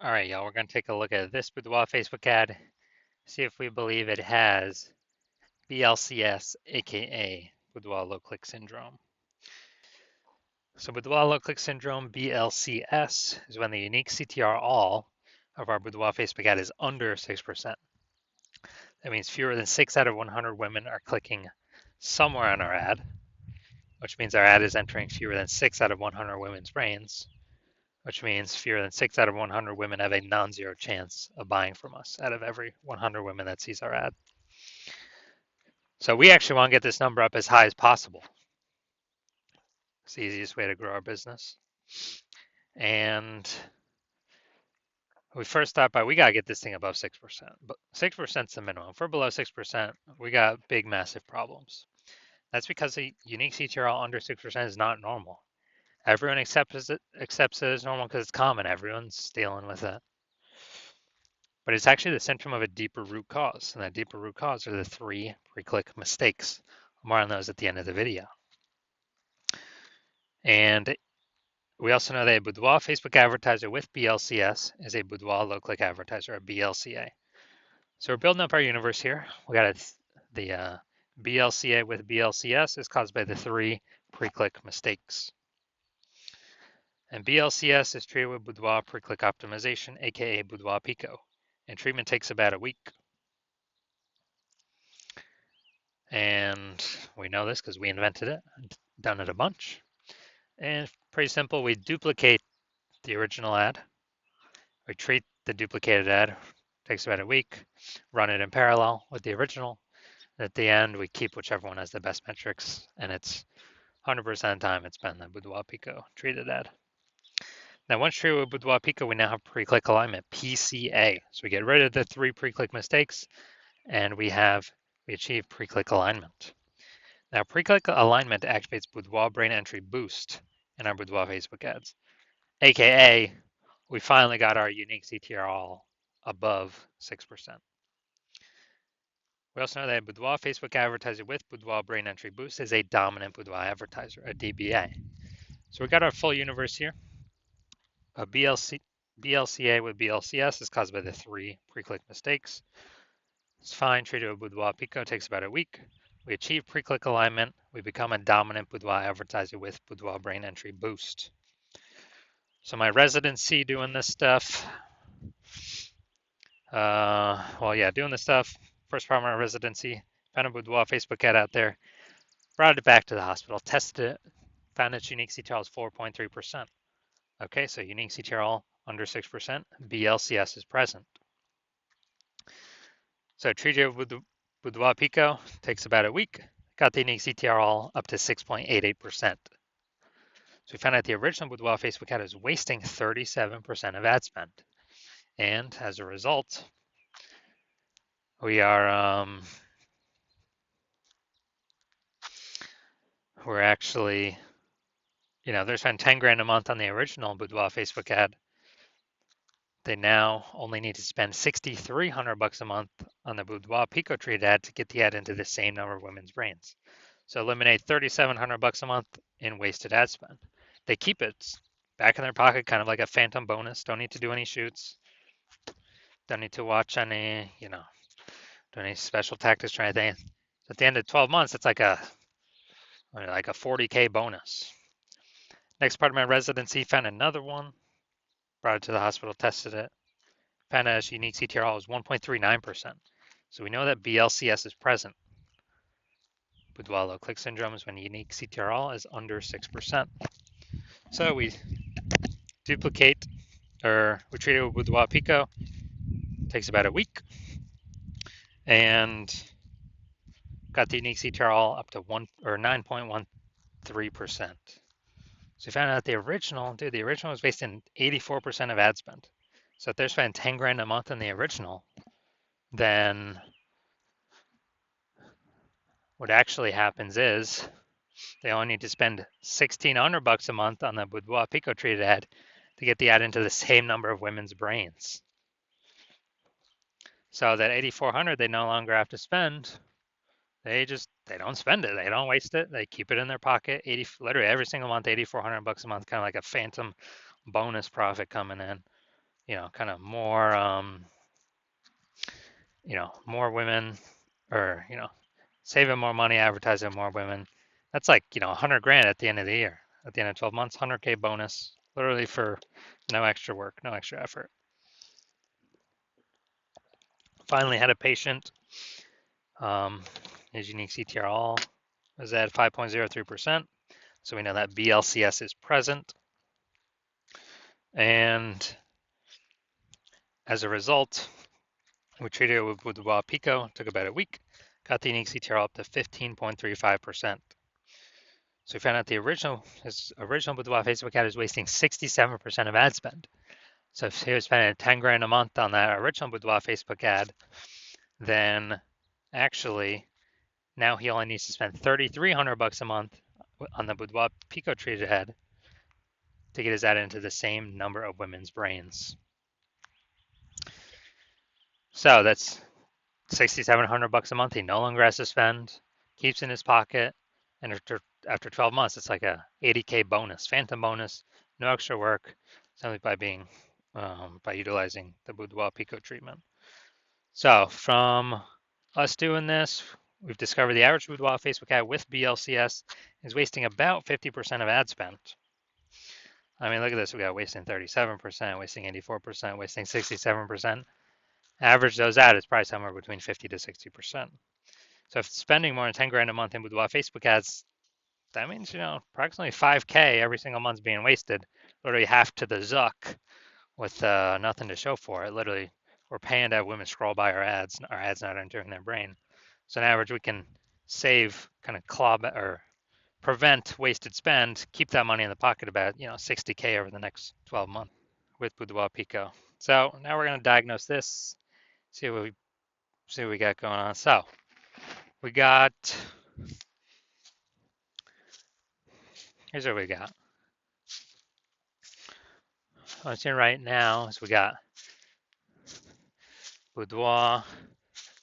All right, y'all, we're going to take a look at this Boudoir Facebook ad, see if we believe it has BLCS, aka Boudoir low click syndrome. So Boudoir low click syndrome, BLCS, is when the unique CTR all of our Boudoir Facebook ad is under 6%. That means fewer than 6 out of 100 women are clicking somewhere on our ad, which means our ad is entering fewer than 6 out of 100 women's brains, which means fewer than 6 out of 100 women have a non-zero chance of buying from us out of every 100 women that sees our ad. So we actually want to get this number up as high as possible. It's the easiest way to grow our business. And we first start by, we got to get this thing above 6%. But 6% is the minimum. If we're below 6%, we got big, massive problems. That's because the unique CTRL under 6% is not normal. Everyone accepts it as normal because it's common. Everyone's dealing with it. But it's actually the symptom of a deeper root cause. And that deeper root cause are the 3 pre-click mistakes. More on those at the end of the video. And we also know that a Boudoir Facebook advertiser with BLCS is a Boudoir low-click advertiser, a BLCA. So we're building up our universe here. We got the BLCA with BLCS is caused by the 3 pre-click mistakes. And BLCS is treated with Boudoir pre-click optimization, aka Boudoir PCO. And treatment takes about a week. And we know this because we invented it, done it a bunch. And pretty simple, we duplicate the original ad. We treat the duplicated ad, takes about a week, run it in parallel with the original. At the end, we keep whichever one has the best metrics, and it's 100% of the time it's been the Boudoir PCO treated ad. Now, once treated with Boudoir PCO, we now have pre-click alignment, PCA. So we get rid of the 3 pre-click mistakes, and we achieve pre-click alignment. Now, pre-click alignment activates Boudoir brain entry boost in our Boudoir Facebook ads, aka we finally got our unique CTR all above 6%. We also know that Boudoir Facebook advertiser with Boudoir brain entry boost is a dominant Boudoir advertiser, a DBA. So we got our full universe here. A BLCA with BLCS is caused by the 3 pre-click mistakes. It's fine, treated with Boudoir PCO, takes about a week. We achieve pre-click alignment. We become a dominant Boudoir advertiser with Boudoir brain entry boost. So my residency doing this stuff. Doing this stuff. First part of my residency, found a Boudoir Facebook ad out there, brought it back to the hospital, tested it, found its unique CTRL is 4.3%. Okay, so unique CTRL under 6%, BLCS is present. So treated with Boudoir PCO, takes about a week, got the unique CTRL up to 6.88%. So we found out the original Boudoir Facebook ad is wasting 37% of ad spend. And as a result, we are we're actually, they're spending 10 grand a month on the original Boudoir Facebook ad. They now only need to spend $6,300 a month on the Boudoir PCO treated ad to get the ad into the same number of women's brains. So eliminate $3,700 a month in wasted ad spend. They keep it back in their pocket, kind of like a phantom bonus. Don't need to do any shoots. Don't need to watch any, do any special tactics or anything. At the end of 12 months, it's like a 40K bonus. Next part of my residency, found another one, brought it to the hospital, tested it, found out its unique CTRL was 1.39%. So we know that BLCS is present. Boudoir low click syndrome is when unique CTRL is under 6%. So we duplicate, or we treat it with Boudoir PCO, takes about a week, and got the unique CTRL up to 9.13%. So we found out the original was wasting 84% of ad spend. So if they're spending 10 grand a month on the original, then what actually happens is they only need to spend $1,600 a month on the Boudoir PCO treated ad to get the ad into the same number of women's brains. So that $8,400 they no longer have to spend. They don't spend it. They don't waste it. They keep it in their pocket. Literally every single month, $8,400 a month, kind of like a phantom bonus profit coming in. kind of more, more women, or saving more money, advertising more women. That's like 100 grand at the end of the year, at the end of 12 months, 100K bonus, literally for no extra work, no extra effort. Finally had a patient. His unique CTR all is at 5.03%. So we know that BLCS is present. And as a result, we treated it with Boudoir PCO, took about a week, got the unique CTR up to 15.35%. So we found out his original Boudoir Facebook ad is wasting 67% of ad spend. So if he was spending 10 grand a month on that original Boudoir Facebook ad, then actually now he only needs to spend 3,300 bucks a month on the Boudoir PCO treated ad to get his ad into the same number of women's brains. So that's 6,700 bucks a month. He no longer has to spend, keeps in his pocket, and after 12 months, it's like a 80K bonus, phantom bonus, no extra work, simply by utilizing the Boudoir PCO treatment. So from us doing this, we've discovered the average Boudoir Facebook ad with BLCS is wasting about 50% of ad spend. I mean, look at this. We got wasting 37%, wasting 84%, wasting 67%. Average those out is probably somewhere between 50 to 60%. So if spending more than 10 grand a month in Boudoir Facebook ads, that means, approximately 5K every single month's being wasted, literally half to the zuck with nothing to show for it. Literally, we're paying to have women scroll by our ads not entering their brain. So on average, we can save, kind of or prevent wasted spend, keep that money in the pocket about 60K over the next 12 months with Boudoir PCO. So now we're going to diagnose this, see what we got going on. So we got, here's what we got. What I'm seeing right now is we got Boudoir.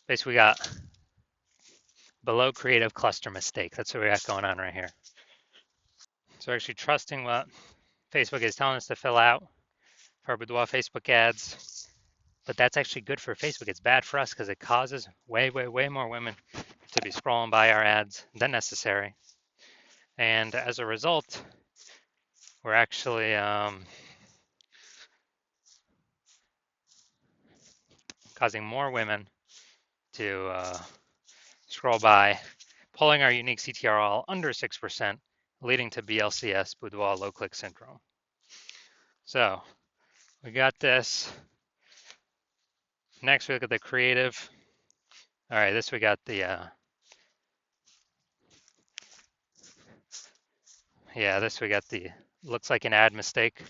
Basically, we got below creative cluster mistake. That's what we got going on right here. So we're actually trusting what Facebook is telling us to fill out for our Boudoir Facebook ads. But that's actually good for Facebook. It's bad for us because it causes way more women to be scrolling by our ads than necessary. And as a result, we're actually causing more women to scroll by, pulling our unique CTR all under 6%, leading to BLCS, Boudoir low click syndrome. So we got this. Next, we look at the creative. All right, this we got the, looks like an ad mistake.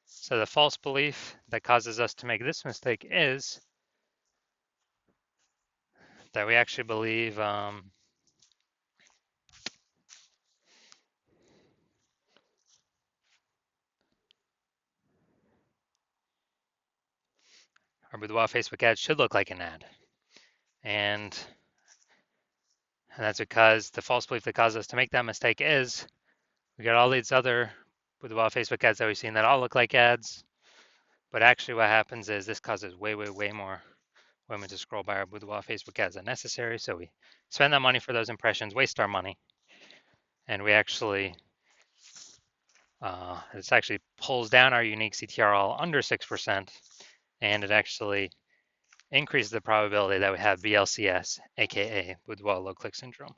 So the false belief that causes us to make this mistake is that we actually believe our Boudoir Facebook ad should look like an ad. And that's because the false belief that causes us to make that mistake is we got all these other Boudoir Facebook ads that we've seen that all look like ads. But actually what happens is this causes way more women to scroll by our Boudoir Facebook ads than necessary. So we spend that money for those impressions, waste our money. And we actually, this actually pulls down our unique CTR all under 6%. And it actually increases the probability that we have BLCS, aka Boudoir low click syndrome.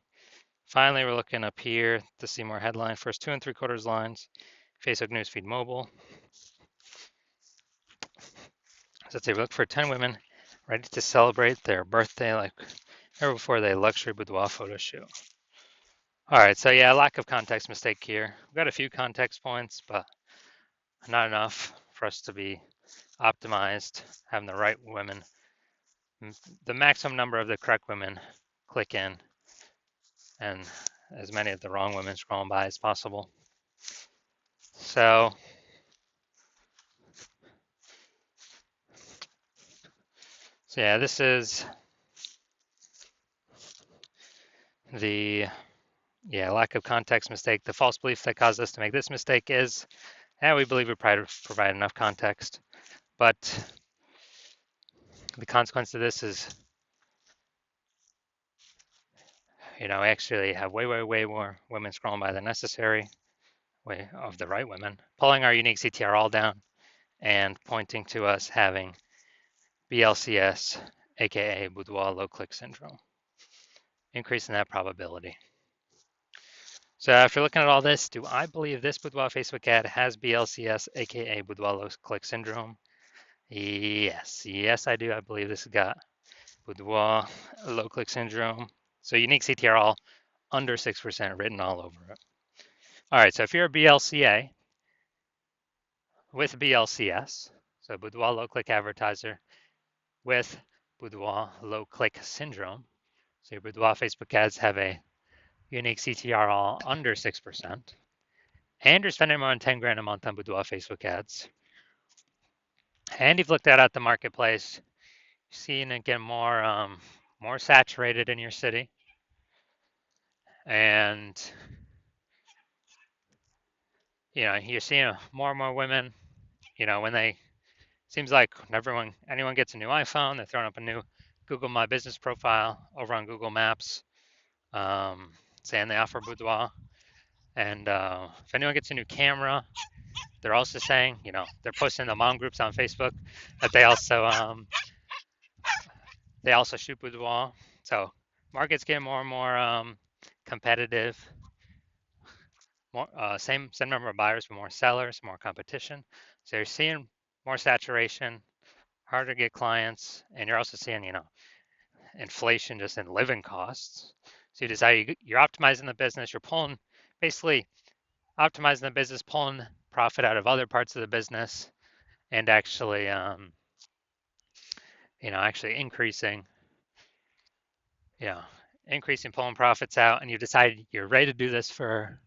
Finally, we're looking up here to see more headline. First 2 3/4 lines, Facebook newsfeed mobile. So let's say we look for 10 women ready to celebrate their birthday like ever before they luxury boudoir photo shoot. All right, so yeah, lack of context mistake here. We've got a few context points, but not enough for us to be optimized, having the right women, the maximum number of the correct women click in, and as many of the wrong women scrolling by as possible. So yeah, this is the lack of context mistake. The false belief that caused us to make this mistake is, we believe we provide enough context, But the consequence of this is, we actually have way more women scrolling by than necessary, way of the right women, pulling our unique CTR all down and pointing to us having BLCS, aka Boudoir low click syndrome, increasing that probability. So after looking at all this, do I believe this Boudoir Facebook ad has BLCS, aka Boudoir low click syndrome? Yes, I do. I believe this has got Boudoir low click syndrome. So unique CTR all under 6% written all over it. All right, so if you're a BLCA with BLCS, so Boudoir low click advertiser with Boudoir low click syndrome, so your Boudoir Facebook ads have a unique CTR all under 6%, and you're spending more than 10 grand a month on Boudoir Facebook ads, and you've looked at the marketplace, seeing it get more saturated in your city, and you're seeing more and more women. When they seems like anyone gets a new iPhone, they're throwing up a new Google My Business profile over on Google Maps, saying they offer Boudoir. And if anyone gets a new camera, they're also saying, they're posting in the mom groups on Facebook that they also shoot Boudoir. So market's getting more and more competitive. More same number of buyers, but more sellers, more competition. So you're seeing more saturation, harder to get clients, and you're also seeing, inflation just in living costs. So you decide you're optimizing the business, you're basically optimizing the business, pulling profit out of other parts of the business, and actually you know, increasing pulling profits out, and you decide you're ready to do this for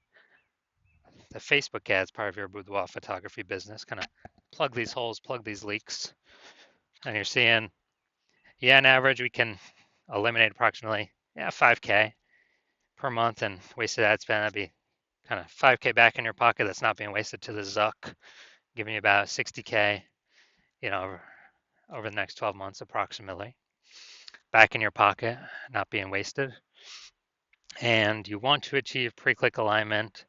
the Facebook ads part of your boudoir photography business, kind of plug these holes, plug these leaks, and you're seeing, on average, we can eliminate approximately 5K per month and wasted ad spend. That'd be kind of 5K back in your pocket that's not being wasted to the Zuck, giving you about 60K, over the next 12 months approximately, back in your pocket, not being wasted. And you want to achieve pre-click alignment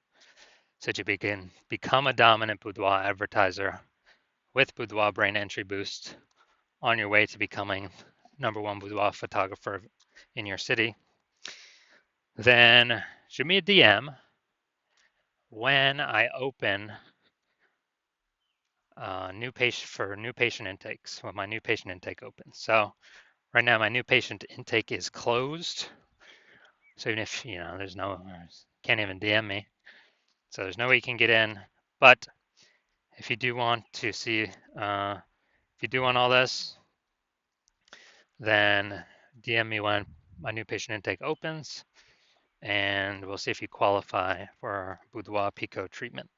so that you can become a dominant boudoir advertiser with Boudoir Brain Entry Boost on your way to becoming #1 boudoir photographer in your city. Then shoot me a DM when I open new patient intakes, when my new patient intake opens. So right now my new patient intake is closed. So even if there's can't even DM me. So there's no way you can get in. But if you do want to see, if you do want all this, then DM me when my new patient intake opens, and we'll see if you qualify for our Boudoir PCO treatment.